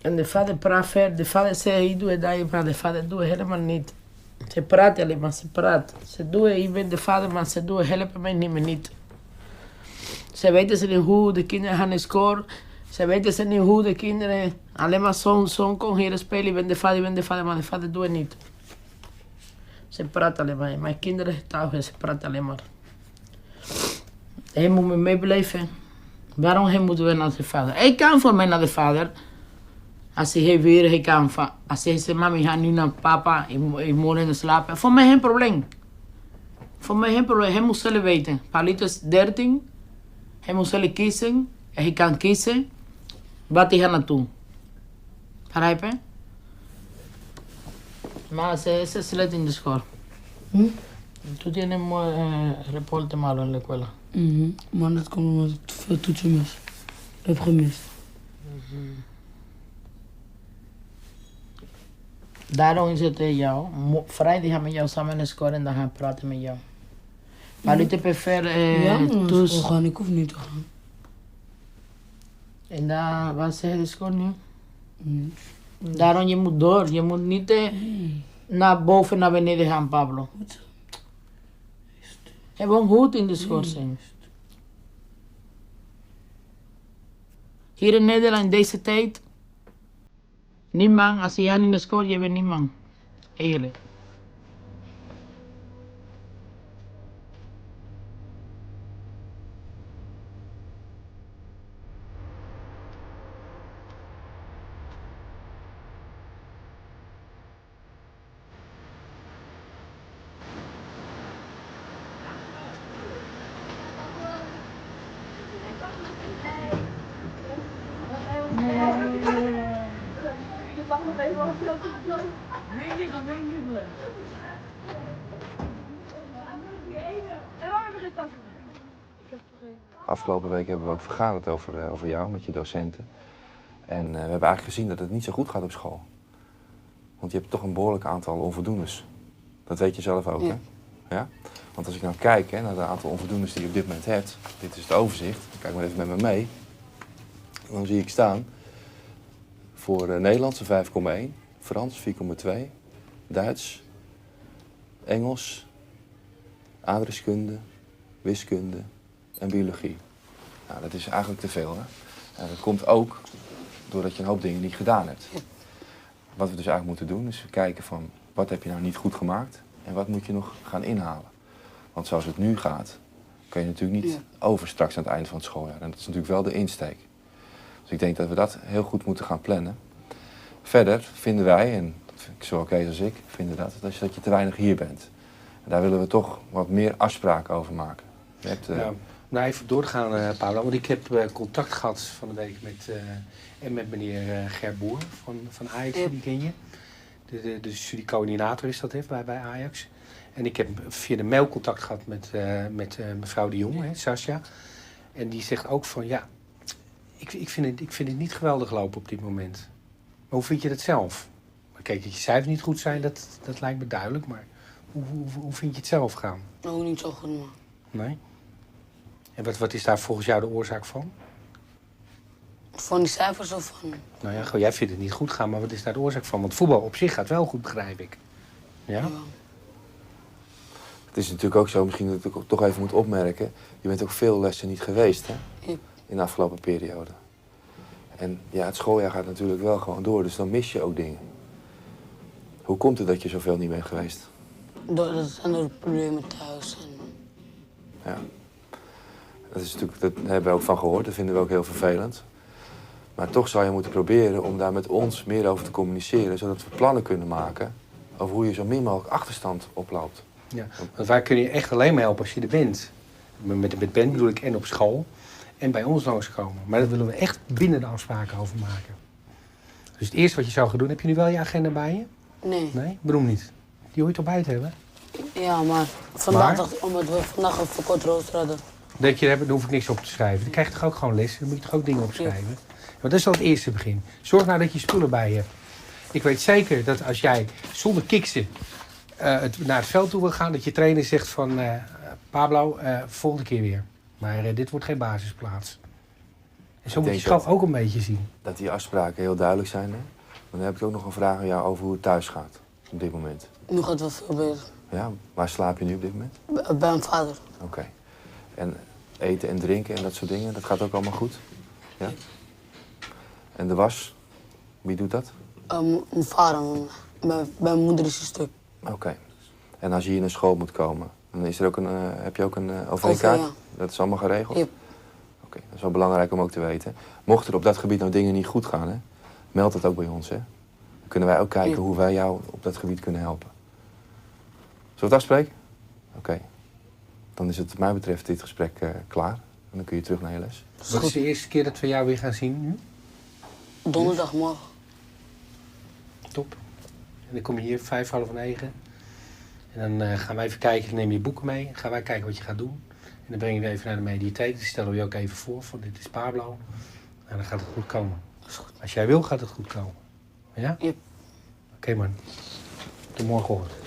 En de vader praat ver. De vader zegt, ik doe het dat, maar de vader doet het helemaal niet. Ze praat alleen maar, ze praat. Ze doen het, ik ben de vader, maar ze doen het helpen mij niet. Ze weten niet hoe de kinderen gaan scoren. Ze weten niet hoe de kinderen alleen maar zo'n kon hier spelen. Ik ben de vader, maar de vader doet het niet. Ze praat alleen maar. Mijn kinderen getuigen, ze praat alleen maar. Hij moet me meeblijven. Waarom hij moeten we naar de vader? Ik kan voor mij naar de vader. Als hij weer, hij kan. Als hij zegt, mami, ga nu naar papa, ik moet in slapen. Voor mij geen probleem. Voor mij geen probleem. Hij moet zelf weten. Paulito is 13. Hij moet zelf kiezen. En hij kan kiezen wat hij gaat naartoe. Begrijp je? Maar ze is slecht in de school. Tú tienes reporte malo en la escuela. Maar dat komt omdat ik veel toetsen mis. Heb gemist. Daarom is het jou. Vrijdag gaan we met jou samen naar school en dan gaan we praten met jou. Maar niet te prefer Ja, naar school gaan. Ik hoef niet te gaan. En dan, wat zeg je de school nu? Daarom je moet door. Je moet niet naar boven naar beneden gaan, Pablo. Je moet goed in de school zijn. Hier in Nederland in deze tijd, niemand, als je gaat in de school, je bent niemand. Eigenlijk. Afgelopen week hebben we ook vergaderd over jou met je docenten. En we hebben eigenlijk gezien dat het niet zo goed gaat op school. Want je hebt toch een behoorlijk aantal onvoldoendes. Dat weet je zelf ook, hè? Ja? Want als ik nou kijk naar het aantal onvoldoendes die je op dit moment hebt, dit is het overzicht, kijk maar even met me mee. Dan zie ik staan voor Nederlands 5,1, Frans 4,2, Duits Engels, aardrijkskunde, wiskunde en biologie. Nou, dat is eigenlijk te veel, hè? En dat komt ook doordat je een hoop dingen niet gedaan hebt. Wat we dus eigenlijk moeten doen, is kijken van wat heb je nou niet goed gemaakt en wat moet je nog gaan inhalen. Want zoals het nu gaat, kan je natuurlijk niet over straks aan het eind van het schooljaar. En dat is natuurlijk wel de insteek. Dus ik denk dat we dat heel goed moeten gaan plannen. Verder vinden wij, en zowel Kees als ik, vinden dat je te weinig hier bent. En daar willen we toch wat meer afspraken over maken. Je hebt, Nou, even doorgaan, Pablo, want ik heb contact gehad van de week met meneer Gerboer van Ajax, die ken je. De studiecoördinator is dat bij Ajax. En ik heb via de mail contact gehad met mevrouw de Jong, Sascha. En die zegt ook van, ja, ik vind het niet geweldig lopen op dit moment. Maar hoe vind je dat zelf? Maar kijk, dat je cijfers niet goed zijn, dat lijkt me duidelijk. Maar hoe vind je het zelf gaan? Nou, niet zo goed, man. Nee? En wat is daar volgens jou de oorzaak van? Van die cijfers of van... Nou ja, jij vindt het niet goed gaan, maar wat is daar de oorzaak van? Want voetbal op zich gaat wel goed, begrijp ik. Ja? Het is natuurlijk ook zo, misschien dat ik ook toch even moet opmerken. Je bent ook veel lessen niet geweest, hè? In de afgelopen periode. En ja, het schooljaar gaat natuurlijk wel gewoon door, dus dan mis je ook dingen. Hoe komt het dat je zoveel niet bent geweest? Dat zijn door problemen thuis. Ja. Daar hebben we ook van gehoord, dat vinden we ook heel vervelend. Maar toch zou je moeten proberen om daar met ons meer over te communiceren, zodat we plannen kunnen maken over hoe je zo min mogelijk achterstand oploopt. Ja, want wij kunnen je echt alleen maar helpen als je er bent. Met bent bedoel ik en op school en bij ons langskomen. Maar daar willen we echt binnen de afspraken over maken. Dus het eerste wat je zou gaan doen, heb je nu wel je agenda bij je? Nee. Nee? Waarom niet? Die hoor je toch bij te hebben? Ja, maar vandaag dacht ik, omdat we vandaag een verkort rooster hadden. Dat je hebt, dan hoef ik niks op te schrijven. Dan krijg je toch ook gewoon les, dan moet je toch ook dingen opschrijven. Ja. Maar dat is al het eerste begin. Zorg nou dat je spullen bij je hebt. Ik weet zeker dat als jij zonder kiksen naar het veld toe wil gaan, dat je trainer zegt van Pablo, volgende keer weer. Maar dit wordt geen basisplaats. En zo moet je zelf ook een beetje zien. Dat die afspraken heel duidelijk zijn. Hè? Dan heb ik ook nog een vraag aan jou over hoe het thuis gaat op dit moment. Nu gaat het wel veel beter. Ja, waar slaap je nu op dit moment? Bij mijn vader. Oké. En eten en drinken en dat soort dingen, dat gaat ook allemaal goed? Ja? En de was, wie doet dat? Mijn vader. Bij mijn moeder is een stuk. Oké. En als je hier naar school moet komen, dan is er ook heb je ook een OV-kaart? Ja. Dat is allemaal geregeld? Yep. Oké, dat is wel belangrijk om ook te weten. Mocht er op dat gebied nou dingen niet goed gaan, hè, meld het ook bij ons. Hè? Dan kunnen wij ook kijken hoe wij jou op dat gebied kunnen helpen. Zullen we het afspreken? Oké. Dan is het wat mij betreft dit gesprek klaar. En dan kun je terug naar je les. Wat is de eerste keer dat we jou weer gaan zien nu? Donderdagmorgen. Top. En dan kom je hier 8:30. En dan gaan wij even kijken, neem je boeken mee. Dan gaan wij kijken wat je gaat doen. En dan breng je weer even naar de mediatheek. Dan stellen we je ook even voor van dit is Pablo. En dan gaat het goed komen. Als jij wil, gaat het goed komen. Ja? Yep. Oké, man. Tot morgenochtend.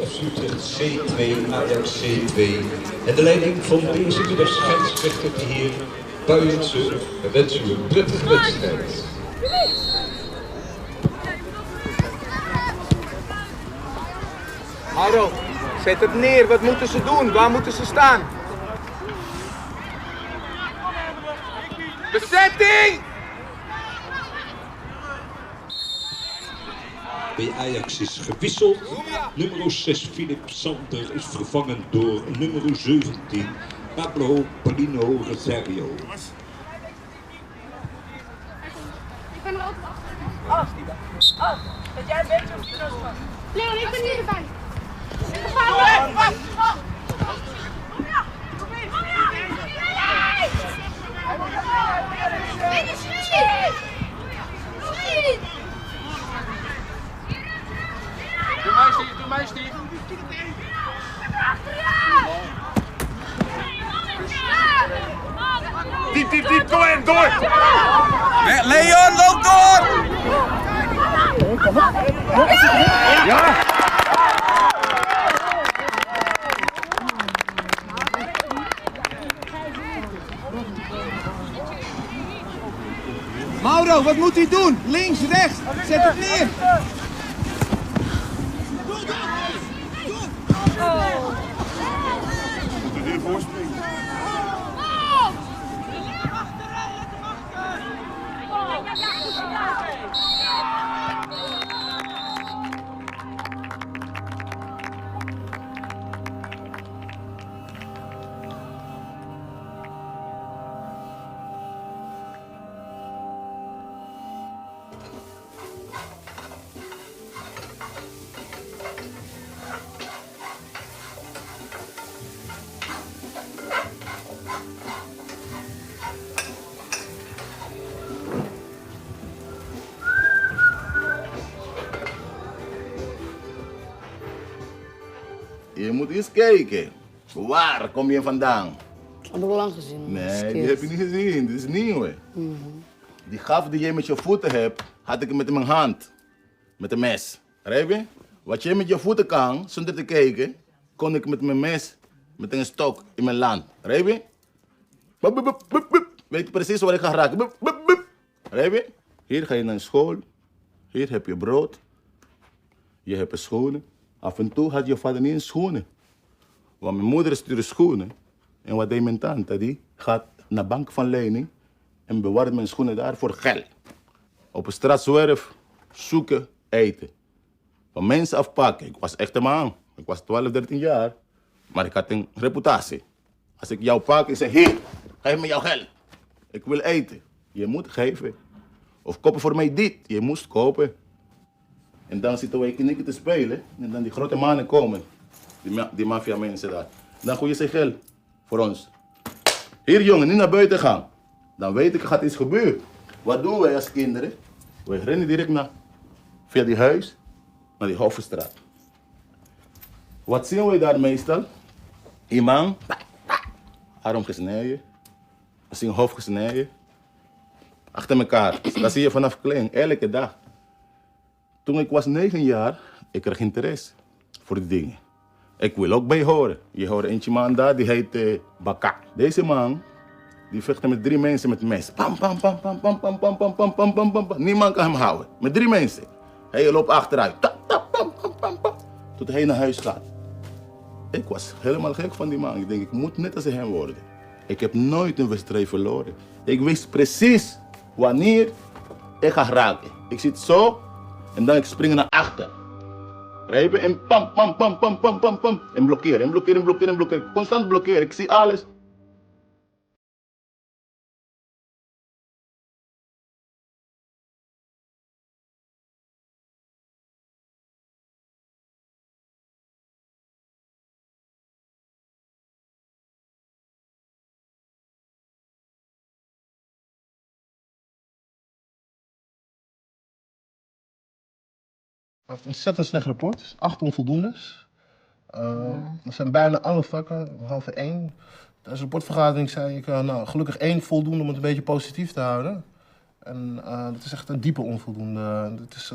FC Utrecht C2, Ajax C2. En de leiding van deze middag scheidsrechter de heer Buijense. We wensen u een prettige wedstrijd. Haro, zet het neer. Wat moeten ze doen? Waar moeten ze staan? Bezetting! Bij Ajax is gewisseld. Nummer 6 Philip Sander is vervangen door nummer 17 Pablo Paulino Rosario. Ik ben er ook achter. Dat jij een beetje op je neus gaat. Leon, ik ben hier erbij. Ga weg! Kom ja! Kom in! Doe mij, Steve. Diep, kom in, door! Leon, loop door! Ja! Mauro, wat moet hij doen? Links, rechts, zet het neer. Moet er weer voorspringen. Je moet eens kijken. Waar kom je vandaan? Dat heb ik al lang gezien. Nee, die heb je niet gezien. Dit is nieuw, hè. Die gaf die je met je voeten hebt, had ik met mijn hand. Met een mes. Begrijp je? Wat je met je voeten kan, zonder te kijken, kon ik met mijn mes, met een stok in mijn land. Begrijp je? Bup, bup, bup, bup, bup. Weet je precies waar ik ga raken? Bup, bup, bup. Begrijp je? Hier ga je naar school. Hier heb je brood. Je hebt schoenen. Af en toe had je vader niet eens schoenen. Want mijn moeder stuurde schoenen. En wat deed mijn tante? Die gaat naar de bank van lening en bewaart mijn schoenen daar voor geld. Op een straatzwerf, zoeken, eten. Van mensen afpakken. Ik was echt een man. Ik was 12, 13 jaar. Maar ik had een reputatie. Als ik jou pak, ik zeg, hier, geef me jouw geld. Ik wil eten. Je moet geven. Of kopen voor mij dit. Je moest kopen. En dan zitten wij knikken te spelen. En dan die grote mannen komen. Die maffia mensen daar. Dan gooi je ze geld voor ons. Hier jongen, niet naar buiten gaan. Dan weet ik, er gaat iets gebeuren. Wat doen wij als kinderen? Wij rennen direct via die huis naar die Hofstraat. Wat zien wij daar meestal? Iemand, arm gesneden. We zien hoofd gesneden. Achter elkaar. Dat zie je vanaf klein, elke dag. Toen ik was 9 jaar, ik kreeg interesse voor die dingen. Ik wil ook bij horen. Je hoort eentje man daar, die heet Baka. Deze man, die vechtte met 3 mensen met mes. Pam, pam, pam, pam, pam, pam, pam, pam, pam, pam, pam, pam. Niemand kan hem houden. Met 3 mensen. Hij loopt achteruit. Tap, tap, pam, pam, pam, pam. Tot hij naar huis gaat. Ik was helemaal gek van die man. Ik denk, ik moet net als hem worden. Ik heb nooit een wedstrijd verloren. Ik wist precies wanneer ik ga raken. Ik zit zo en dan ik spring naar achter. Rijpen en pam, pam, pam, pam, pam, pam, pam. En blokkeren, en blokkeren, en blokkeren, en blokkeren. Constant blokkeren, ik zie alles. Hij heeft een ontzettend slecht rapport, 8 onvoldoendes. Dat zijn bijna alle vakken, behalve 1. Tijdens de rapportvergadering zei ik, nou gelukkig 1 voldoende om het een beetje positief te houden. En dat is echt een diepe onvoldoende. Het is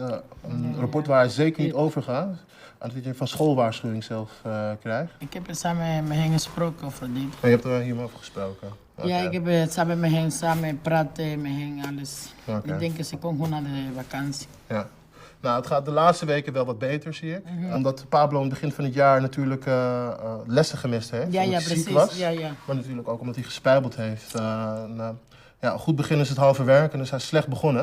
een rapport waar hij zeker niet over gaat. En dat je van schoolwaarschuwing zelf krijgt. Ik heb samen met hen gesproken over dit. En je hebt er hierover over gesproken? Ja, ik heb samen met hen samen praten, met hen alles. Okay. Ik denk ze komen gewoon naar de vakantie. Ja. Nou, het gaat de laatste weken wel wat beter, zie ik. Omdat Pablo in het begin van het jaar natuurlijk lessen gemist heeft. Ja, omdat ja, hij ziek precies. was. Ja, ja. Maar natuurlijk ook omdat hij gespijbeld heeft. Een goed begin is het halve werk en dus hij is slecht begonnen.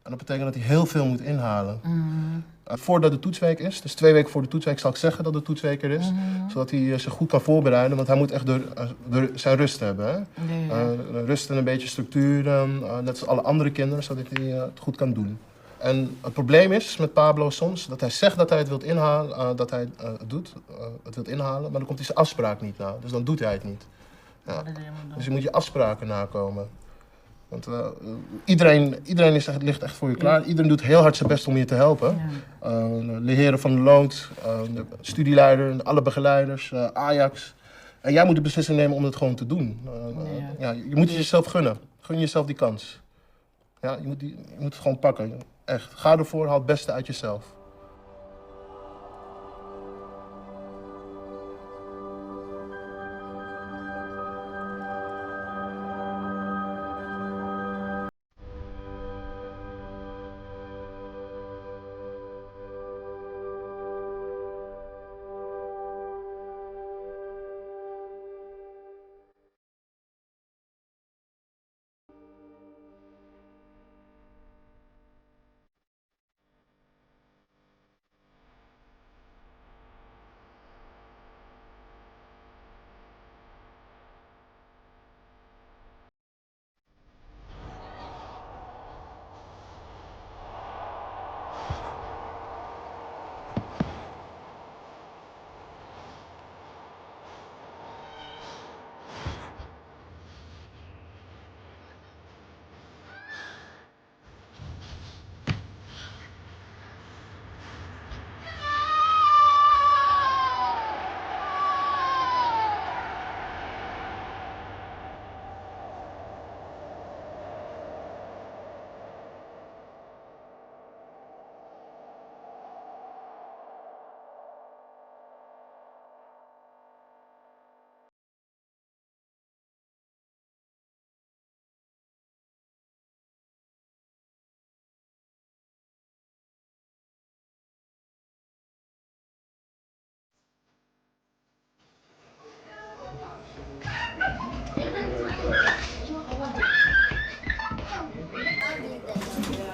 En dat betekent dat hij heel veel moet inhalen. Voordat de toetsweek is, dus 2 weken voor de toetsweek zal ik zeggen dat de toetsweek er is. Zodat hij zich goed kan voorbereiden, want hij moet echt zijn rust hebben. Hè? Rust en een beetje structuur, net als alle andere kinderen, zodat hij het goed kan doen. En het probleem is met Pablo soms dat hij zegt dat hij het wilt inhalen, dat hij het wilt inhalen, maar dan komt hij zijn afspraak niet na. Dus dan doet hij het niet. Ja. Dus je moet je afspraken nakomen. Want iedereen ligt echt voor je klaar. Iedereen doet heel hard zijn best om je te helpen. De heren van de Lood, de studieleider, alle begeleiders, Ajax. En jij moet de beslissing nemen om het gewoon te doen. Je moet het jezelf gunnen. Gun jezelf die kans. Ja, je moet het gewoon pakken. Echt. Ga ervoor, haal het beste uit jezelf.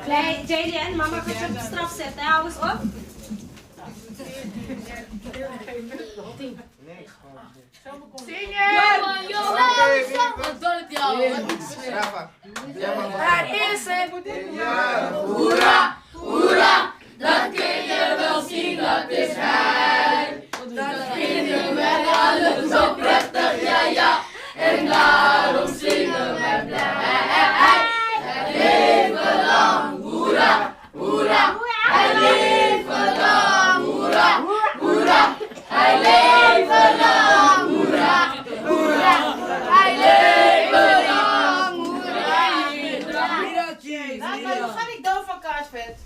Klein, JDN, mama gaat je op de straf zetten, hou eens op. 10. Zingen! Wat doet het jou? Daar is het! Hoera, hoera, dat kun je wel zien, dat is hij. Dat vinden wij allen zo prettig, ja ja. En daarom zingen wij blij. Leven lang, hoera, hoera. Hij leven lang, hoera, hoera. Hij leven lang, hoera, hoera. Hij leven lang, hoera. Hoe ga ik dood van kaarsvet?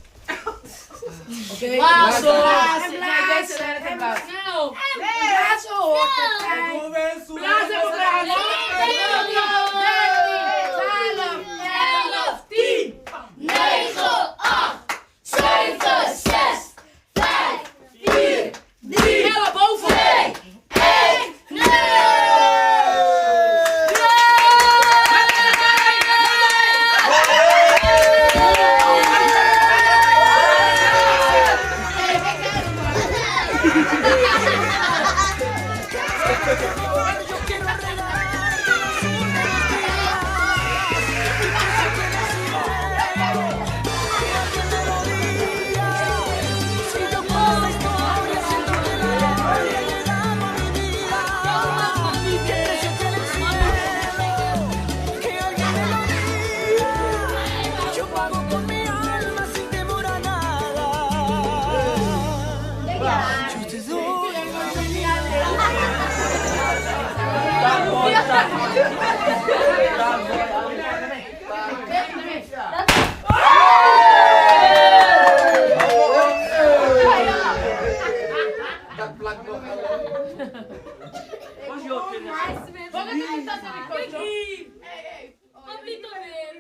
Oké, blazen. blazen. Blazen. En blazen. Snel. Blazen hoort erbij. Blazen op blazen. 11, 10, 9, 8, 7, 6, 5, 4, 3, 11 boven. 2, 1, 0! Complete alweer.